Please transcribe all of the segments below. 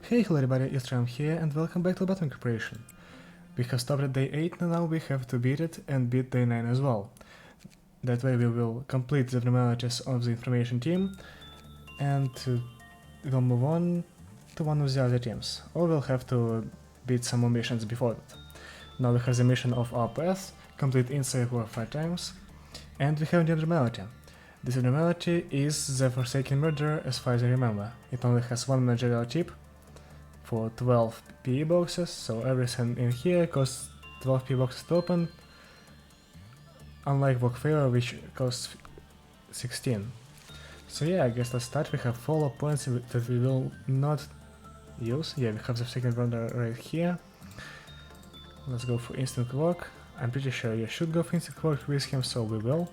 Hey hello everybody, it's Ram here and welcome back to Lobotomy Corporation. We have stopped at day 8 and now we have to beat it and beat day 9 as well. That way we will complete the abnormalities of the information team and we'll move on to one of the other teams. Or we'll have to beat some more missions before that. Now we have the mission of our path, complete inside war 5 times, and we have the abnormality. This abnormality is the Forsaken Murderer as far as I remember. It only has one managerial tip for 12 PE boxes, so everything in here costs 12 PE boxes to open, unlike Work Favor which costs 16. So yeah, I guess let's start. We have 4 points that we will not use. Yeah, we have the second runner right here. Let's go for instant work. I'm pretty sure you should go for instant work with him, so we will.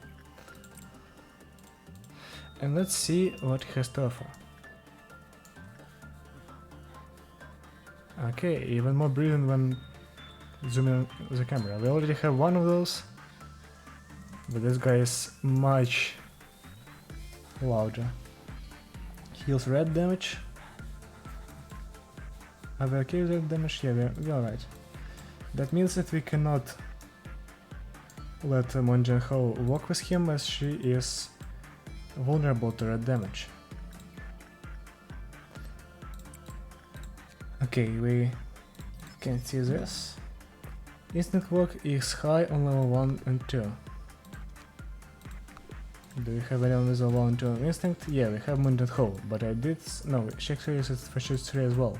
And let's see what he has to offer. Okay, even more brilliant when zooming the camera. We already have one of those, but this guy is much larger. Heals red damage. Are we okay with red damage? Yeah, we're alright. That means that we cannot let Mon Jin-ho walk with him as she is vulnerable to red damage. Okay, we can see this. Instant walk is high on level 1 and 2. Do we have anyone with level 1 and 2 on instinct? Yeah, we have Mon Jin-ho, but I did... no, Shakespeare is for shoot 3 as well.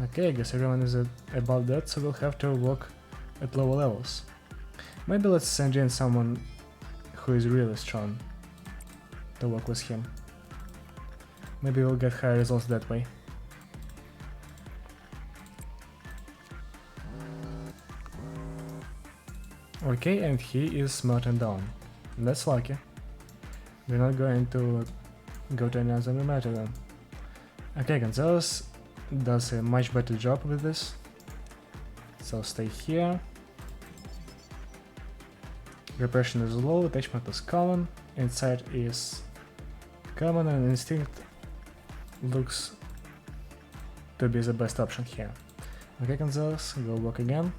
Okay, I guess everyone is above that, so we'll have to walk at lower levels. Maybe let's send in someone who is really strong to work with him. Maybe we'll get higher results that way. Okay, and he is smelting down. That's lucky. We're not going to go to any other matter then. Okay, Gonzalez does a much better job with this. So stay here. Repression is low, attachment is common, inside is common, and instinct looks to be the best option here. Okay, Gonzalez, go walk again.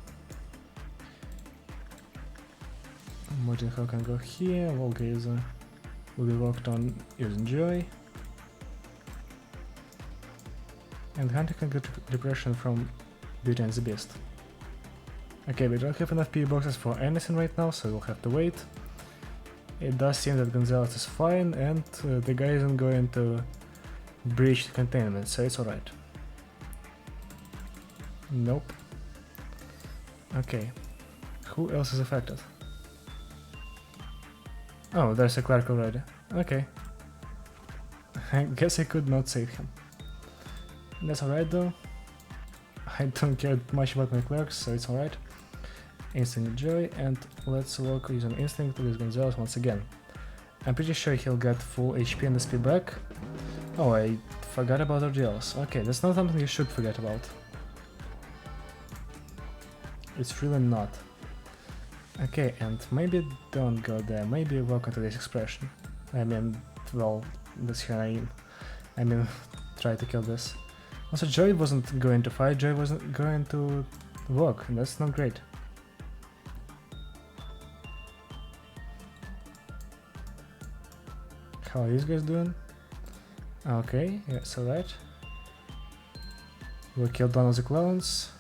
Mon Jin-ho can go here, Volga will be walked on using Joy. And Hunter can get depression from Beauty and the Beast. Okay, we don't have enough PE boxes for anything right now, so we'll have to wait. It does seem that Gonzalez is fine and the guy isn't going to breach containment, so it's alright. Nope. Okay. Who else is affected? Oh, there's a clerk already. Okay. I guess I could not save him. That's alright though. I don't care much about my clerks, so it's alright. Instinct Joy, and let's work using Instinct with Gonzalez once again. I'm pretty sure he'll get full HP and the speed back. Oh, I forgot about ordeals. Okay, that's not something you should forget about. It's really not. Okay, and maybe don't go there, maybe walk into this expression. I mean, well, that's here I mean, try to kill this. Also, Joy wasn't going to fight, Joy wasn't going to walk, and that's not great. How are these guys doing? Okay, yeah, it's alright. We killed one of the clones.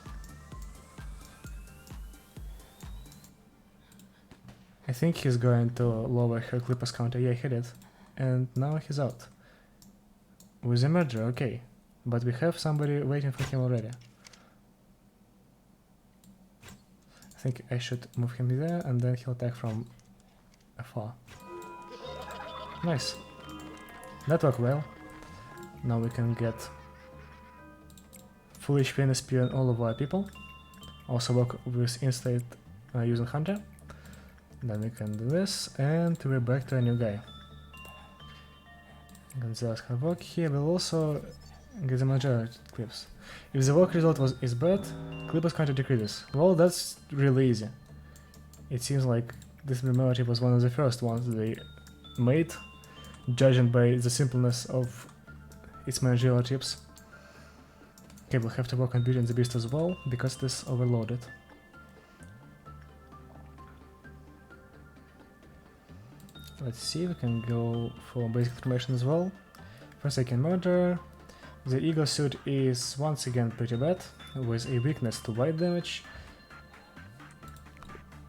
I think he's going to lower her Clippers counter, yeah he did. And now he's out. With a murder, okay. But we have somebody waiting for him already. I think I should move him there and then he'll attack from afar. Nice. That worked well. Now we can get full HP and SP on all of our people. Also work with instinct using Hunter. Then we can do this, and we're back to a new guy. Gonzalez can work here. We'll also get the majority clips. If the work result is bad, Clippers counter decreases. Well, that's really easy. It seems like this abnormality was one of the first ones they made, judging by the simpleness of its managerial tips. Okay, we'll have to work on Beauty and the Beast as well, because it is overloaded. Let's see, we can go for basic information as well. Forsaken Murder. The Eagle suit is once again pretty bad, with a weakness to white damage,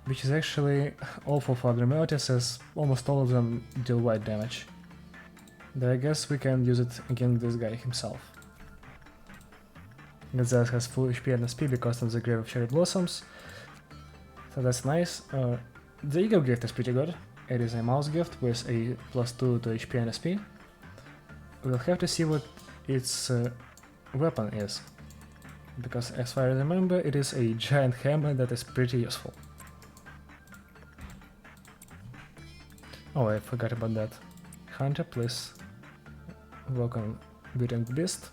which is actually awful for other abilities, as almost all of them deal white damage. But I guess we can use it against this guy himself. Gonzalez has full HP and SP because of the Grave of Cherry Blossoms, so that's nice. The Eagle gift is pretty good. It is a mouse gift with a +2 to HP and SP. We'll have to see what its weapon is, because as far as I remember, it is a giant hammer that is pretty useful. Oh, I forgot about that. Hunter, please work on Beauty and the Beast.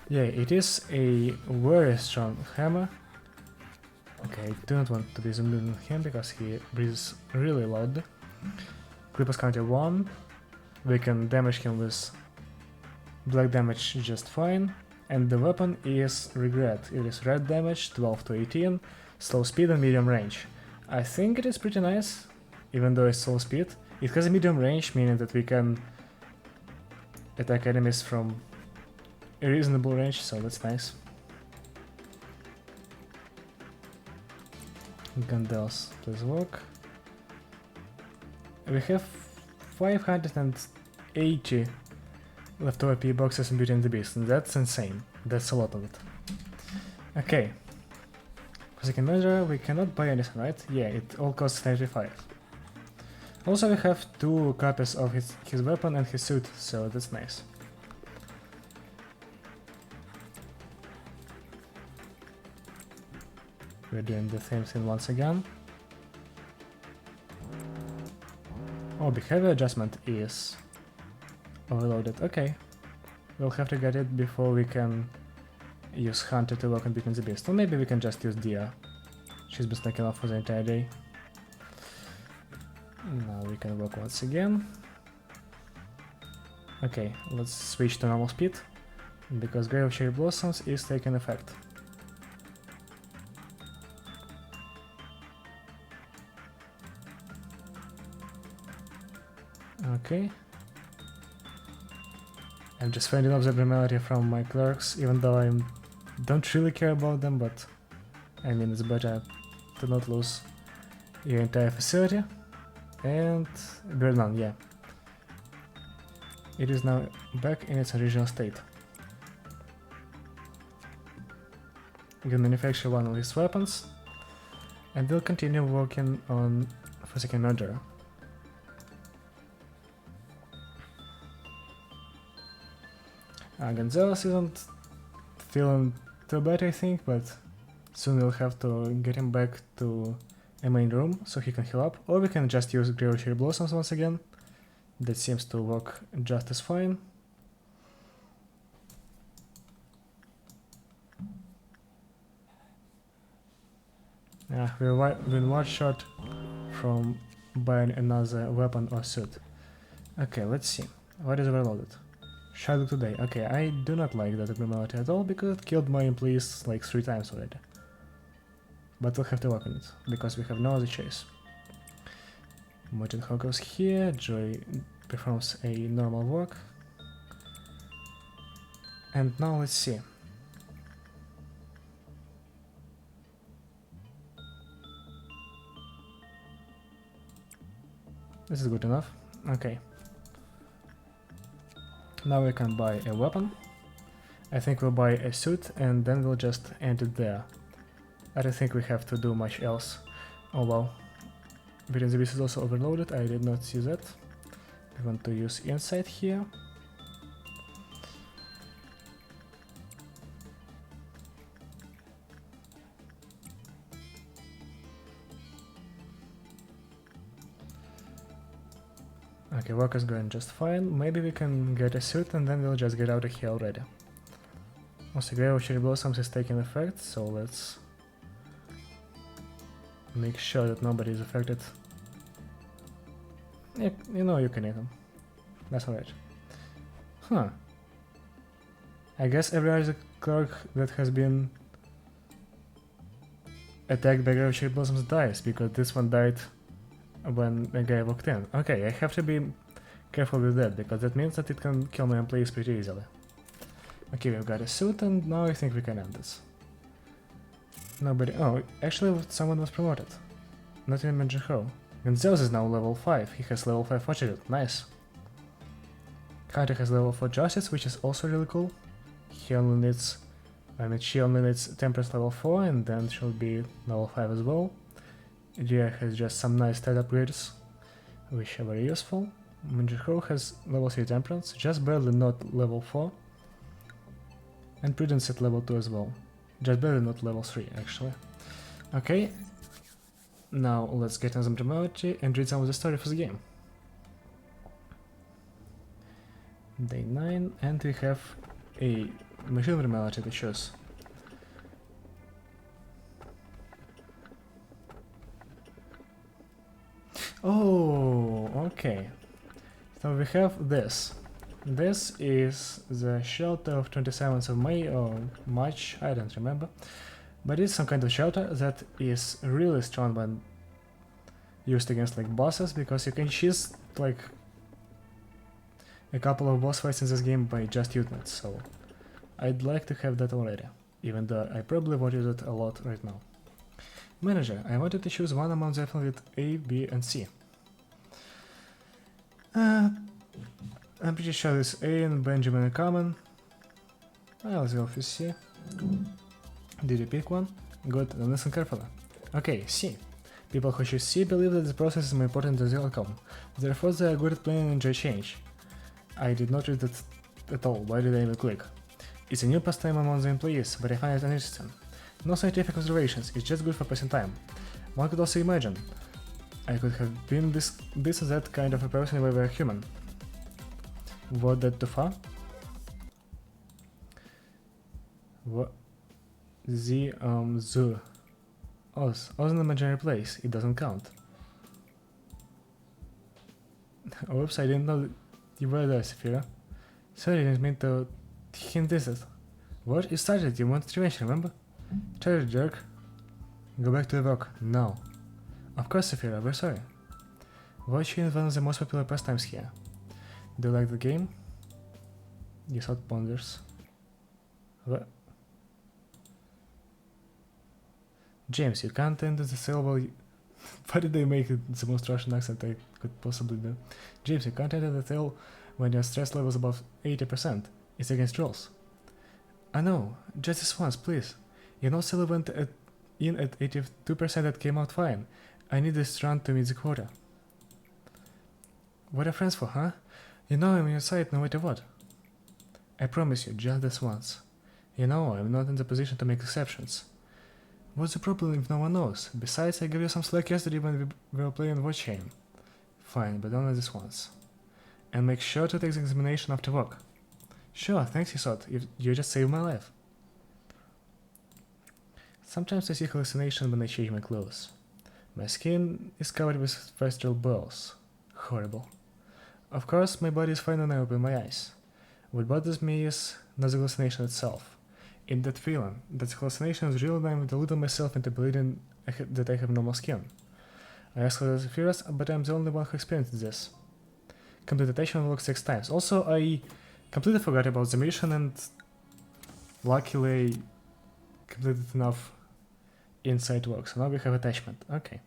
Yeah, it is a very strong hammer. Okay, I do not want to be zoomed in on him because he breathes really loud. Clippers counter 1. We can damage him with black damage just fine. And the weapon is Regret. It is red damage, 12 to 18, slow speed and medium range. I think it is pretty nice, even though it's slow speed. It has a medium range, meaning that we can attack enemies from a reasonable range, so that's nice. Gandels, please work. We have 580 leftover P boxes in Beauty and the Beast, and that's insane. That's a lot of it. Okay. For second measure, we cannot buy anything, right? Yeah, it all costs 95. Also, we have 2 copies of his weapon and his suit, so that's nice. We're doing the same thing once again. Oh, behavior adjustment is overloaded. Okay. We'll have to get it before we can use Hunter to work on Beauty and the Beast. Or maybe we can just use Dia. She's been snacking off for the entire day. Now we can work once again. Okay, let's switch to normal speed, because Grave of Cherry Blossoms is taking effect. Okay. I'm just finding observability from my clerks, even though I don't really care about them, but I mean it's better to not lose your entire facility. And Bernan, yeah. It is now back in its original state. We can manufacture one of his weapons, and we'll continue working on Forsaken Murderer. Gonzalez isn't feeling too bad, I think, but soon we'll have to get him back to a main room so he can heal up, or we can just use Grave of Cherry Blossoms once again. That seems to work just as fine. We're one shot from buying another weapon or suit. Okay, let's see. What is overloaded? Shadow today. Okay, I do not like that abnormality at all because it killed my employees like 3 times already. But we'll have to work on it, because we have no other choice. Mountain Hawk goes here, Joy performs a normal work. And now let's see. This is good enough. Okay. Now we can buy a weapon. I think we'll buy a suit and then we'll just end it there. I don't think we have to do much else. Oh well. Beauty and the Beast is also overloaded, I did not see that. We want to use Insight here. Okay, work is going just fine. Maybe we can get a suit and then we'll just get out of here already. Also, Grave of Cherry Blossoms is taking effect, so let's make sure that nobody is affected. Yeah, you know you can eat them. That's alright. Huh. I guess every other clerk that has been attacked by gravity blossoms dies, because this one died when a guy walked in. Okay, I have to be careful with that, because that means that it can kill my employees pretty easily. Okay, we've got a suit, and now I think we can end this. Nobody... Oh, actually someone was promoted. Not even mention how. Gonzalez is now level 5, he has level 5 fortitude, nice. Hunter has level 4 justice, which is also really cool. He only needs... she only needs temperance level 4, and then she'll be level 5 as well. Gia has just some nice stat upgrades, which are very useful. Manjiho has level 3 temperance, just barely not level 4. And prudence at level 2 as well. Just barely not level 3 actually. Okay. Now let's get into some dramatic and read some of the story for the game. Day 9, and we have a machine reality to choose. Oh, okay. So we have this. This is the shelter of 27th of May or March, I don't remember. But it's some kind of shelter that is really strong when used against like bosses, because you can choose like a couple of boss fights in this game by just using it, so I'd like to have that already, even though I probably won't use it a lot right now. Manager, I wanted to choose one among the alphabet with A, B and C. I'm pretty sure this A and Benjamin are common. Let's go for C. Did you pick one? Good, then listen carefully. Okay, C. People who choose C believe that the process is more important than the outcome. Therefore they are good at planning and enjoy change. I did not read that at all, why did I even click? It's a new pastime among the employees, but I find it uninteresting. No scientific observations, it's just good for passing time. One could also imagine I could have been this or that kind of a person if I were human. Was that too far? What? Z, Oz. Oz in the imaginary place. It doesn't count. Oops, I didn't know that you were there, Saphira. Sorry, I didn't mean to hint this. What? You started, you wanted revenge, remember? Try it, jerk. Go back to the work. No. Of course, Saphira, we're sorry. Watching is one of the most popular pastimes here. Do you like the game? Yesod ponders. What? James, you can't enter the cell while you... Why did they make it the most Russian accent I could possibly do? James, you can't enter the cell when your stress level is above 80%. It's against rules. I know, just this once, please. You know Sally went in at 82% that came out fine. I need this run to meet the quota. What are friends for, huh? You know I'm on your side no matter what. I promise you, just this once. You know, I'm not in the position to make exceptions. What's the problem if no one knows? Besides, I gave you some slack yesterday when we were playing Watch Chain. Fine, but only this once. And make sure to take the examination after work. Sure, thanks, Yesod. You just saved my life. Sometimes I see hallucinations when I change my clothes. My skin is covered with facial boils. Horrible. Of course, my body is fine when I open my eyes. What bothers me is not the hallucination itself. In that feeling, that hallucination is real and I'm deluding myself into believing that I have normal skin. I asked for the fears, but I'm the only one who experienced this. Complete attention works 6 times. Also, I completely forgot about the mission and luckily I completed enough inside work. So now we have attachment. Okay.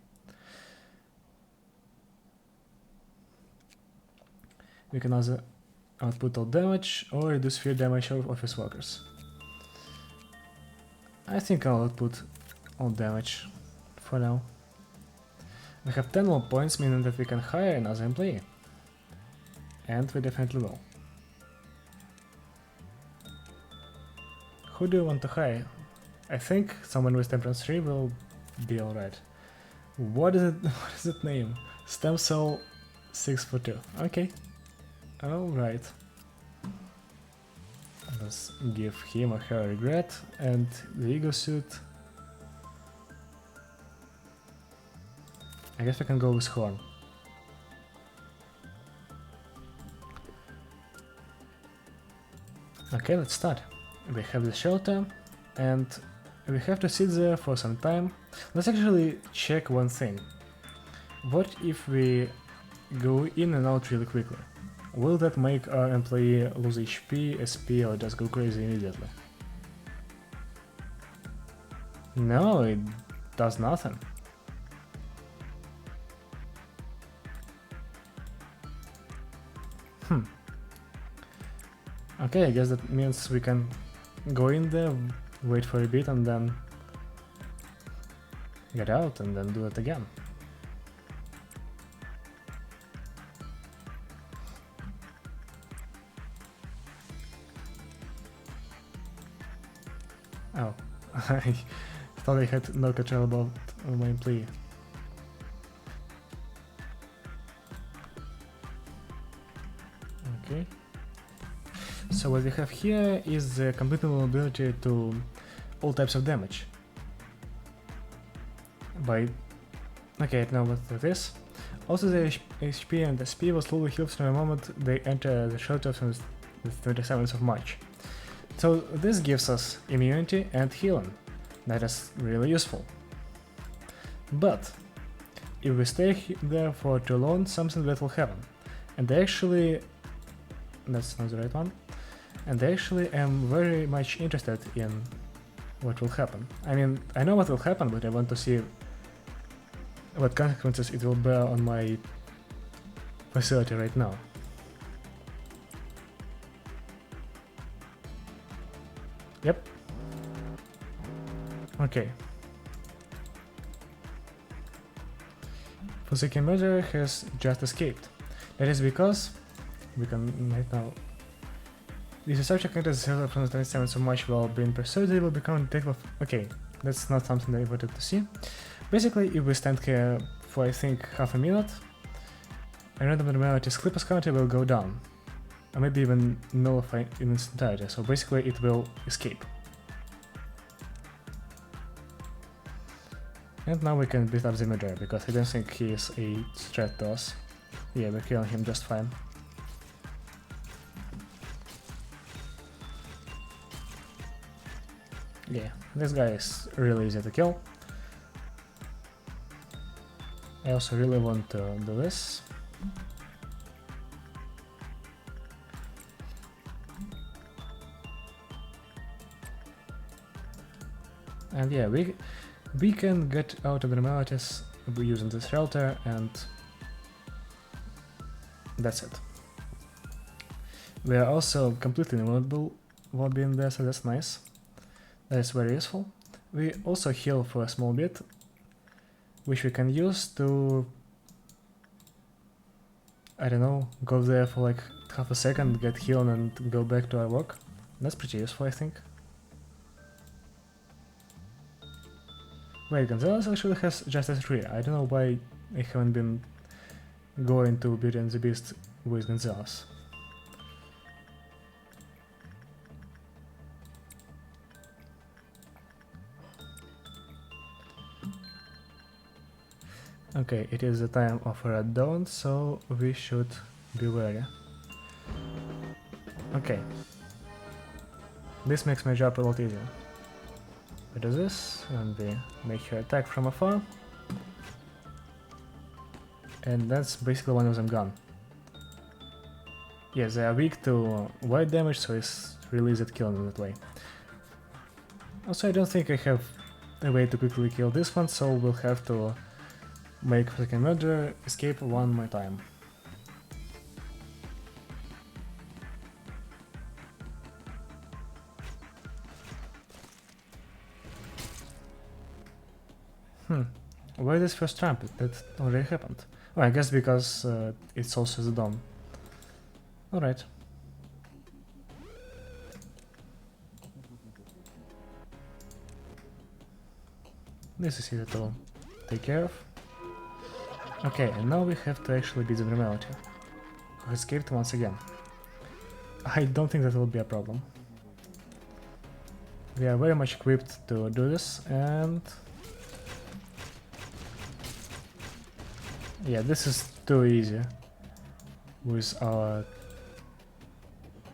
We can also output all damage or reduce fear damage of office workers. I think I'll output all damage for now. We have 10 more points, meaning that we can hire another employee. And we definitely will. Who do you want to hire? I think someone with temperance 3 will be alright. What is it? What is it name? Stem cell 642. Okay. Alright. Let's give him or her regret and the ego suit. I guess we can go with Horn. Okay, let's start. We have the shelter, and we have to sit there for some time. Let's actually check one thing. What if we go in and out really quickly? Will that make our employee lose HP, SP, or just go crazy immediately? No, it does nothing. Okay, I guess that means we can go in there, wait for a bit, and then get out, and then do it again. Oh, I thought I had no control about my employee. Okay. So what we have here is the complete vulnerability to all types of damage. Okay, I know what that is. Also, the HP and SP will slowly heal from the moment they enter the shelter from the 27th of March. So this gives us immunity and healing. That is really useful. But if we stay there for too long, something bad will happen. And actually, that's not the right one. And actually, I'm very much interested in what will happen. I mean, I know what will happen, but I want to see what consequences it will bear on my facility right now. Yep. Okay. Forsaken murderer has just escaped. That is because we can right now. If the subject enters the server from the 27th of March while being pursued, they will become detective. Okay, that's not something that I wanted to see. Basically, if we stand here for I think half a minute, a random abnormality's Clippers counter will go down, or maybe even nullify in its entirety, so basically it will escape. And now we can beat up the murderer, because I don't think he is a threat to us. Yeah, we're killing him just fine. Yeah, this guy is really easy to kill. I also really want to do this. And yeah, we can get out of abnormalities using this shelter, and that's it. We are also completely invulnerable while being there, so that's nice. That is very useful. We also heal for a small bit, which we can use to, I don't know, go there for like half a second, get healed, and go back to our work. That's pretty useful, I think. Wait, Gonzalez actually has just S3. I don't know why I haven't been going to Beauty and the Beast with Gonzalez. Okay, it is the time of Red Dawn, so we should be wary. Okay. This makes my job a lot easier. We do this, and we make her attack from afar. And that's basically one of them gone. Yes, they are weak to white damage, so it's really easy to kill them that way. Also, I don't think I have a way to quickly kill this one, so we'll have to make Forsaken Murderer escape one more time. Why this first trumpet? That already happened. Oh, I guess because it's also the dawn. Alright. This is here to take care of. Okay, and now we have to actually beat the abnormality, who escaped once again. I don't think that will be a problem. We are very much equipped to do this, and yeah, this is too easy with our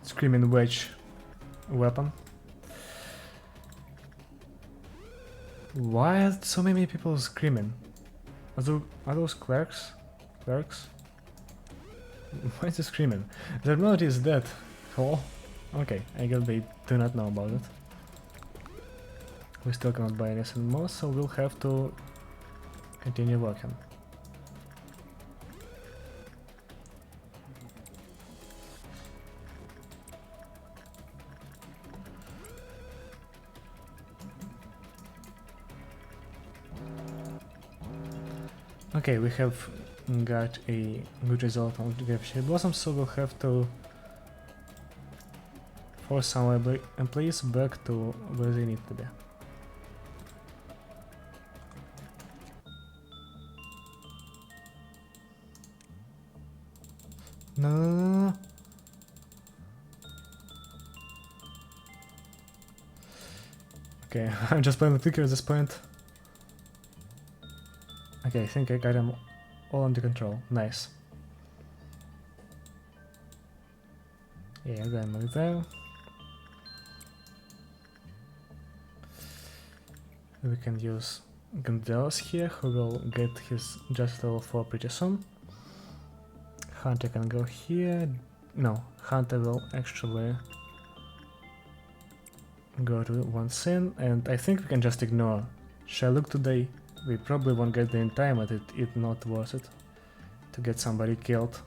Screaming Wedge weapon. Why are so many people screaming? Are those clerks? Clerks? Why is he screaming? Their melody is dead. Oh, okay, I guess they do not know about it. We still cannot buy anything more, so we'll have to continue working. Okay, we have got a good result on the Cherry Blossom, so we'll have to force our employees back to where they need to be. No. Okay, I'm just playing the clicker at this point. Okay, I think I got them all under control. Nice. Yeah, then like that. We can use Gonzalez here, who will get his just level 4 pretty soon. Hunter can go here. No, Hunter will actually go to one scene, and I think we can just ignore Shylock today. We probably won't get the in time, but it's not worth it to get somebody killed.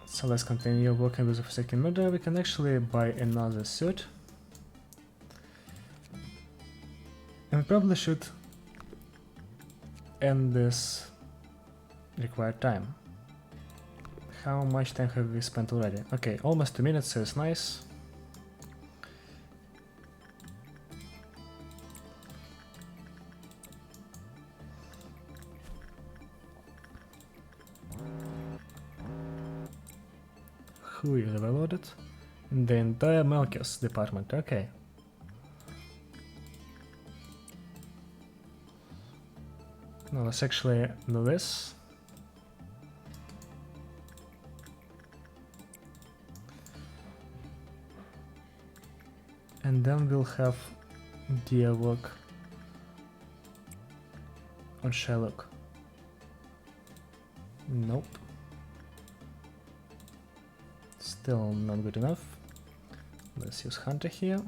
So let's continue working with the Forsaken Murder. We can actually buy another suit. And we probably should end this required time. How much time have we spent already? Okay, almost 2 minutes, so it's nice. Who is overloaded? The entire Melchior's department, okay. Now let's actually do this. And then we'll have Dia work on Shylock. Nope. Still not good enough. Let's use Hunter here.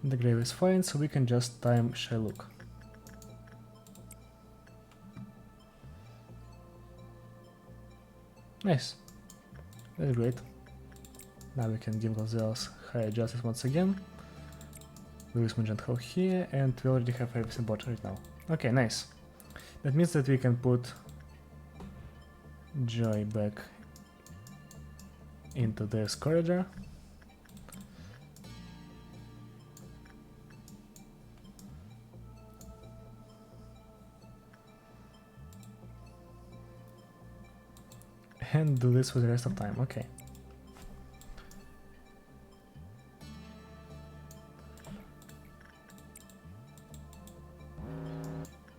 The grave is fine, so we can just time Shylock. Nice. That's great. Now we can give Gonzalez higher justice once again. Lewis Magentho here, and we already have everything bought right now. Okay, nice. That means that we can put Joy back into this corridor. And do this for the rest of time, okay.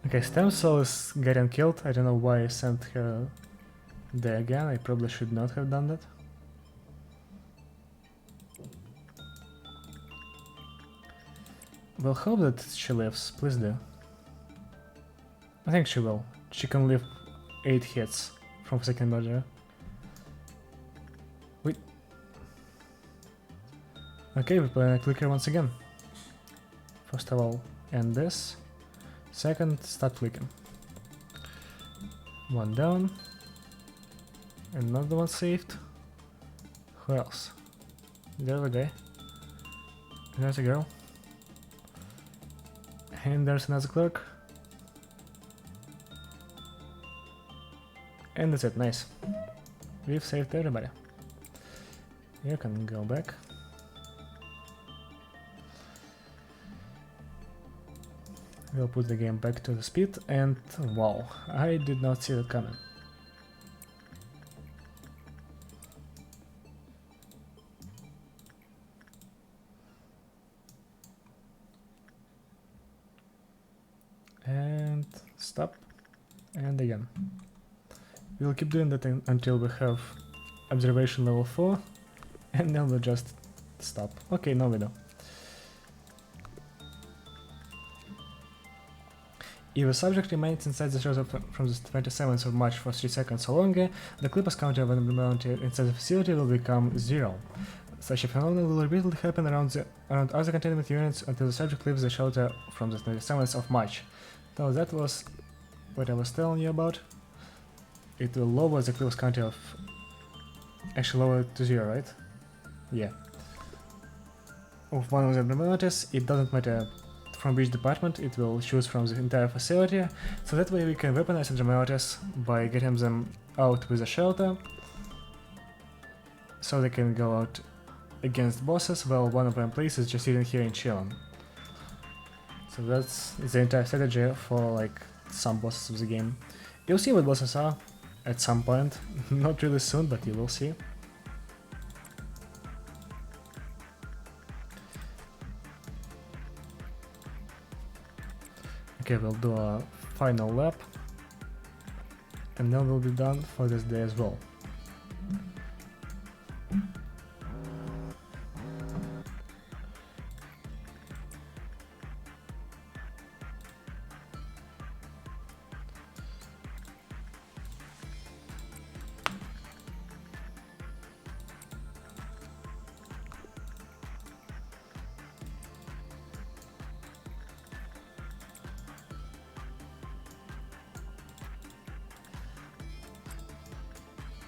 Okay, Stem Cell is getting killed. I don't know why I sent her there again. I probably should not have done that. We'll hope that she lives, please do. I think she will. She can live 8 hits from second murder. Wait. Okay, we play a clicker once again. First of all, end this. Second, start clicking. One down. Another one saved. Who else? There's a guy. There's a girl. And there's another clerk. And that's it, nice. We've saved everybody. You can go back. We'll put the game back to the speed, and wow, I did not see that coming. And stop, and again. We'll keep doing that until we have observation level 4, and then we'll just stop. Okay, no video. If a subject remains inside the shelter from the 27th of March for 3 seconds or longer, the clippers counter of abnormality inside the facility will become 0. Such a phenomenon will repeatedly happen around other containment units until the subject leaves the shelter from the 27th of March. So that was what I was telling you about. It will lower the clippers counter of... actually lower it to 0, right? Yeah. Of one of the abnormalities, it doesn't matter from which department, it will choose from the entire facility, so that way we can weaponize abnormalities by getting them out with a shelter, so they can go out against bosses while one of our employees is just sitting here and chilling. So that's the entire strategy for like some bosses of the game. You'll see what bosses are at some point, not really soon, but you will see. Okay, we'll do a final lap, and then we'll be done for this day as well.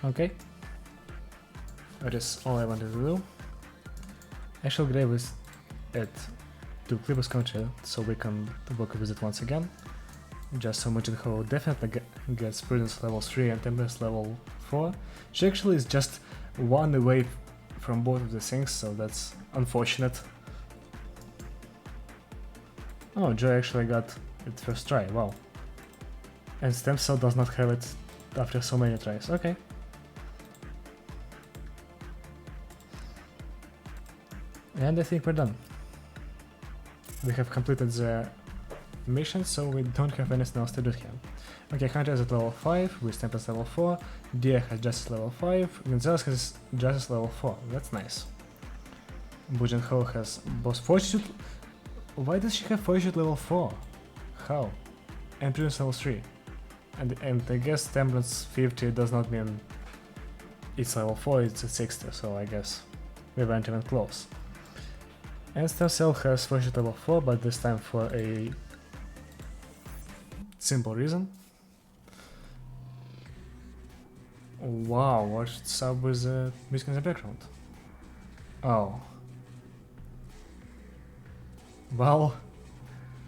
Okay, that is all I wanted to do. I shall grab it to Clippers Country so we can work with it once again. Just so much how definitely gets Prudence level 3 and Temperance level 4. She actually is just one away from both of the things, so that's unfortunate. Oh, Joy actually got it first try, wow. And Stem Cell does not have it after so many tries, okay. And I think we're done. We have completed the mission, so we don't have anything else to do here. Okay, Hunter is at level 5, with Tempest level 4, Dia has Justice level 5, Gonzalez has Justice level 4, that's nice. Bujin Ho has Boss Fortitude. Why does she have Fortitude level 4? How? And Prudence level 3. And I guess Temperance 50 does not mean it's level 4, it's at 60, so I guess we weren't even close. And Stem Cell has Fortitude level 4, but this time for a simple reason. Wow, what's up with the music in the background? Oh. Well,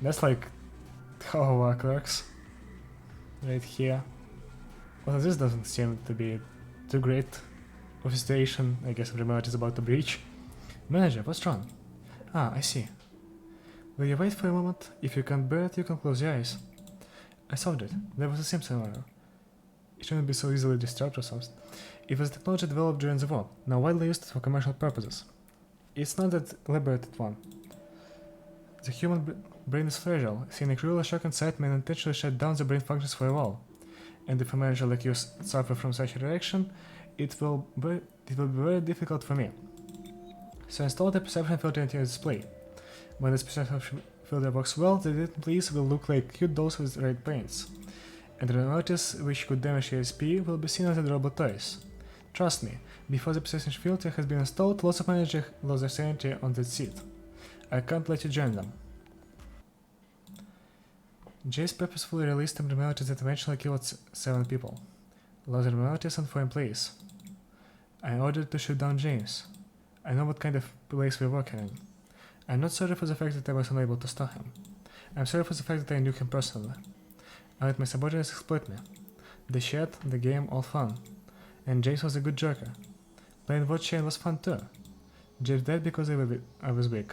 that's like how our work works. Right here. Well, this doesn't seem to be too great of a situation. I guess everybody is about to breach. Manager, what's wrong? Ah, I see. Will you wait for a moment? If you can't bear it, you can close your eyes. I solved it. There was a same scenario. It shouldn't be so easily disturbed or something. It was a technology developed during the war, now widely used for commercial purposes. It's not that elaborated one. The human brain is fragile. Seeing a cruel or shocking sight may intentionally shut down the brain functions for a while. And if a manager like you suffer from such a reaction, it will be very difficult for me. So install the perception filter into your display. When this perception filter works well, the little please will look like cute dolls with red paints. And abnormalities which could damage your SP will be seen as adorable toys. Trust me, before the perception filter has been installed, lots of managers lost their sanity on that seat. I can't let you join them. Jace purposefully released abnormalities that eventually killed 7 people. Lost abnormalities and 4 employees. I ordered to shoot down James. I know what kind of place we're working in. I'm not sorry for the fact that I was unable to stop him. I'm sorry for the fact that I knew him personally. I let my subordinates exploit me. The chat, the game, all fun. And James was a good joker. Playing Watch Chain was fun too. James died because I was weak.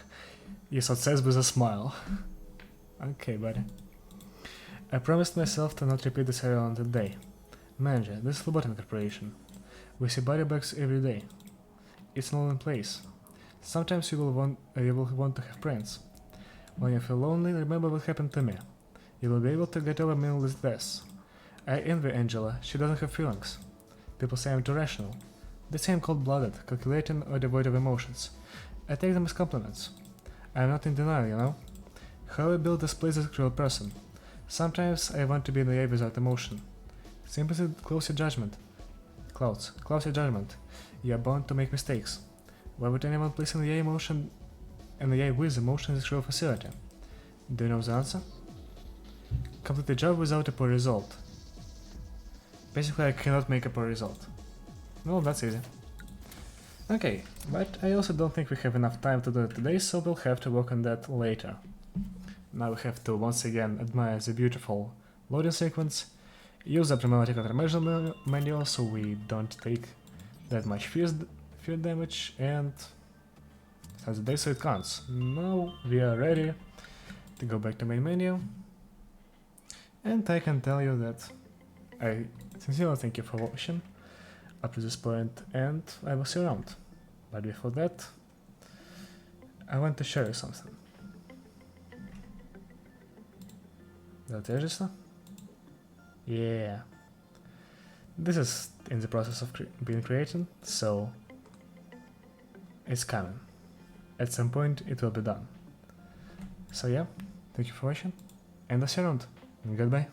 Yesod says with a smile. Okay, buddy. I promised myself to not repeat this error on that day. Manager, this is Lobotomy Corporation. We see body bags every day. It's an lonely place. Sometimes you will want to have friends. When you feel lonely, remember what happened to me. You will be able to get over meaningless deaths. I envy Angela, she doesn't have feelings. People say I'm too rational. The same cold-blooded, calculating or devoid of emotions. I take them as compliments. I'm not in denial, you know? How I build displeases a cruel person. Sometimes I want to be naive without emotion. Simply close your judgment. Close your judgment. You are bound to make mistakes. Why would anyone place an AI emotion and AI with emotion in this cruel facility? Do you know the answer? Complete the job without a poor result. Basically, I cannot make a poor result. Well, that's easy. Okay, but I also don't think we have enough time to do it today, so we'll have to work on that later. Now we have to once again admire the beautiful loading sequence, use the problematic countermeasure manual so we don't take that much fear damage, and that's the day so it counts. Now we are ready to go back to main menu, and I can tell you that I sincerely thank you for watching up to this point, and I will see you around. But before that, I want to share something. Did I register? Yeah. This is in the process of being created, so it's coming. At some point it will be done. So yeah, thank you for watching, and I'll see you around. Goodbye.